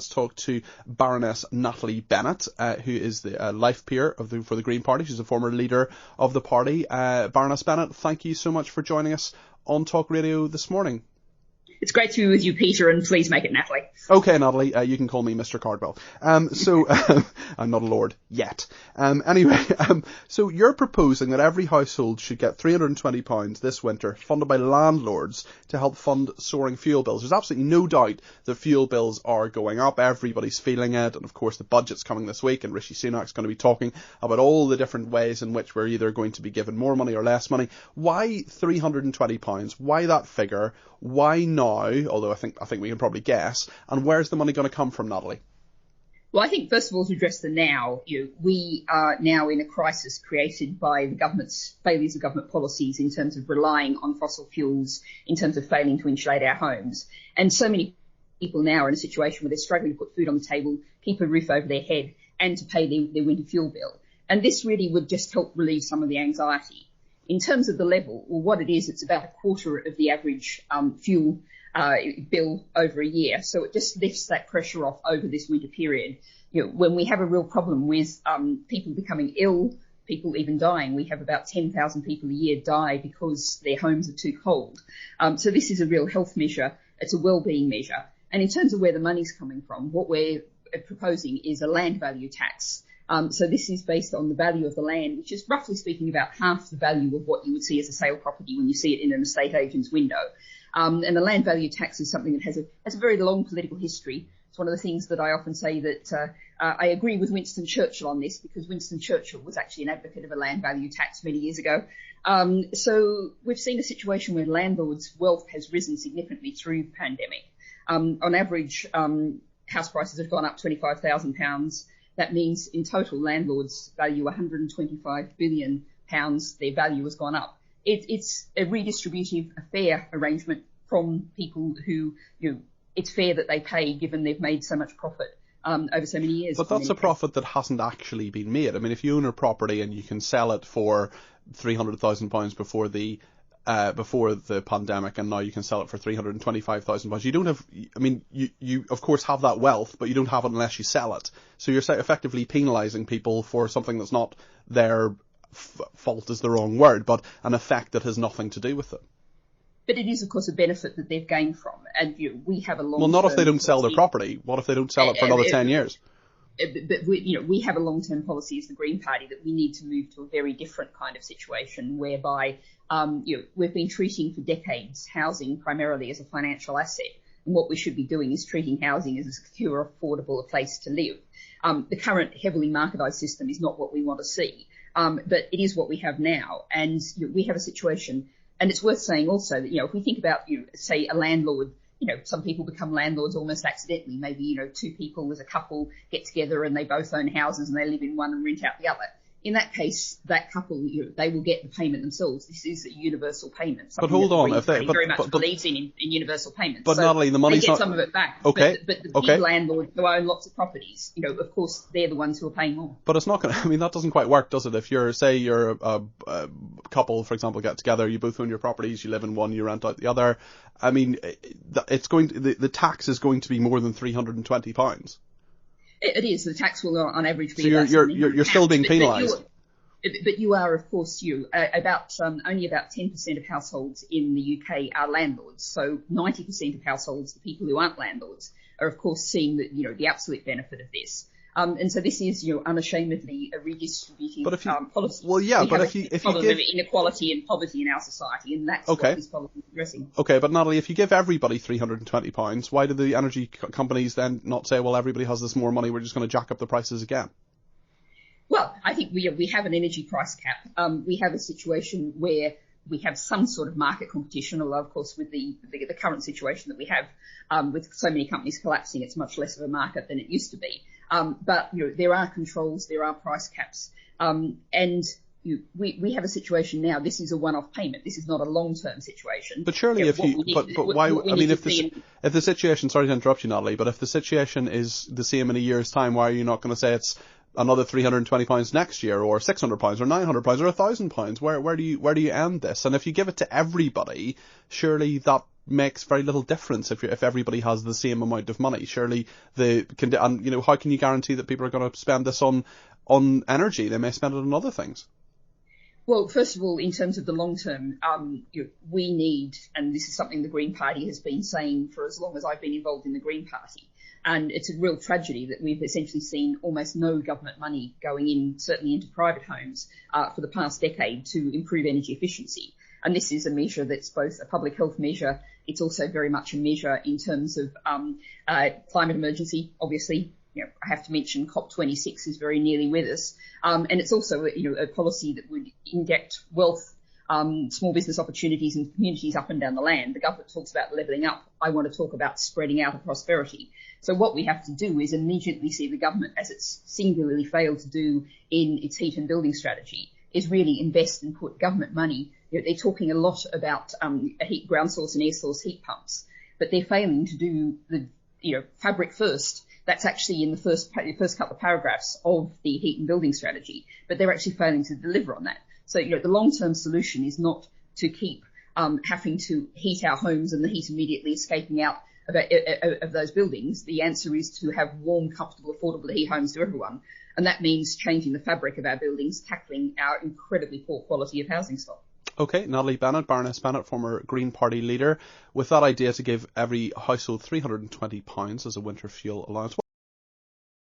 Let's talk to Baroness Natalie Bennett, who is the life peer for the Green Party. She's a former leader of the party. Baroness Bennett, thank you so much for joining us on Talk Radio this morning. It's great to be with you, Peter, and please make it Natalie. Okay, Natalie, you can call me Mr. Cardwell. I'm not a lord yet. So you're proposing that every household should get £320 this winter, funded by landlords, to help fund soaring fuel bills. There's absolutely no doubt that fuel bills are going up. Everybody's feeling it, and of course the budget's coming this week, and Rishi Sunak's going to be talking about all the different ways in which we're either going to be given more money or less money. Why £320? Why that figure? Why now? Although I think we can probably guess. And where's the money going to come from, Natalie? Well, I think first of all, to address the now, we are now in a crisis created by the government's failures of government policies in terms of relying on fossil fuels, in terms of failing to insulate our homes. And so many people now are in a situation where they're struggling to put food on the table, keep a roof over their head, and to pay their winter fuel bill. And this really would just help relieve some of the anxiety. In terms of the level, well, what it is, it's about a quarter of the average fuel bill over a year. So it just lifts that pressure off over this winter period. When we have a real problem with people becoming ill, people even dying, we have about 10,000 people a year die because their homes are too cold. So this is a real health measure. It's a well-being measure. And in terms of where the money's coming from, what we're proposing is a land value tax. So this is based on the value of the land, which is roughly speaking about half the value of what you would see as a sale property when you see it in an estate agent's window. And the land value tax is something that has a very long political history. It's one of the things that I often say that I agree with Winston Churchill on this, because Winston Churchill was actually an advocate of a land value tax many years ago. So we've seen a situation where landlords' wealth has risen significantly through the pandemic. On average, house prices have gone up £25,000. That means in total, landlords value £125 billion. Their value has gone up. It's a redistributive, a fair arrangement from people who, it's fair that they pay given they've made so much profit over so many years. But that's a profit that hasn't actually been made. I mean, if you own a property and you can sell it for £300,000 before the pandemic, and now you can sell it for £325,000. You don't have, you of course have that wealth, but you don't have it unless you sell it. So you're effectively penalising people for something that's not their fault, is the wrong word, but an effect that has nothing to do with it. But it is, of course, a benefit that they've gained from. And we have a long. Well, not if they don't sell their property. What if they don't sell it for another 10 years? But we have a long-term policy as the Green Party that we need to move to a very different kind of situation whereby we've been treating for decades housing primarily as a financial asset, and what we should be doing is treating housing as a secure, affordable place to live. The current heavily marketised system is not what we want to see, but it is what we have now, and we have a situation. And it's worth saying also that if we think about say a landlord. Some people become landlords almost accidentally. Maybe, two people as a couple get together and they both own houses and they live in one and rent out the other. In that case, that couple, they will get the payment themselves. This is a universal payment. But hold on, if they very much believes in universal payments. But so Natalie, the money's they get some of it back. Okay. But the big landlords who own lots of properties, of course, they're the ones who are paying more. But it's not going to. I mean, that doesn't quite work, does it? If you're a couple, for example, get together, you both own your properties, you live in one, you rent out the other. I mean, the tax is going to be more than £320. It is. The tax will, on average, be. So you're still being penalised. But you are, of course, only about 10% of households in the UK are landlords. So 90% of households, the people who aren't landlords, are of course seeing the absolute benefit of this. And so this is, unashamedly a redistributing policy. Well, yeah, but if you give inequality and poverty in our society, and that's what this policy is addressing. Okay, but Natalie, if you give everybody £320, why do the energy companies then not say, well, everybody has this more money, we're just going to jack up the prices again? Well, I think we have an energy price cap. We have a situation where we have some sort of market competition, although, of course, with the current situation that we have, with so many companies collapsing, it's much less of a market than it used to be. But there are controls, there are price caps, and we have a situation now. This is a one-off payment. This is not a long-term situation. But surely, if the situation, sorry to interrupt you, Natalie, but if the situation is the same in a year's time, why are you not going to say it's another £320 next year, or £600, or £900, or £1,000? Where do you end this? And if you give it to everybody, surely that makes very little difference if everybody has the same amount of money. Surely how can you guarantee that people are going to spend this on energy? They may spend it on other things. Well, first of all, in terms of the long term, we need, and this is something the Green Party has been saying for as long as I've been involved in the Green Party, and it's a real tragedy that we've essentially seen almost no government money going in, certainly into private homes, for the past decade to improve energy efficiency. And this is a measure that's both a public health measure. It's also very much a measure in terms of climate emergency, obviously. I have to mention COP26 is very nearly with us. And it's also, a policy that would inject wealth, small business opportunities in communities up and down the land. The government talks about levelling up. I want to talk about spreading out of prosperity. So what we have to do is immediately see the government, as it's singularly failed to do in its heat and building strategy, is really invest and put government money. They're talking a lot about ground source and air source heat pumps, but they're failing to do the fabric first. That's actually in the first couple of paragraphs of the heat and building strategy, but they're actually failing to deliver on that. So, the long-term solution is not to keep having to heat our homes and the heat immediately escaping out of those buildings. The answer is to have warm, comfortable, affordable heat homes to everyone. And that means changing the fabric of our buildings, tackling our incredibly poor quality of housing stock. Okay, Natalie Bennett, Baroness Bennett, former Green Party leader, with that idea to give every household £320 as a winter fuel allowance.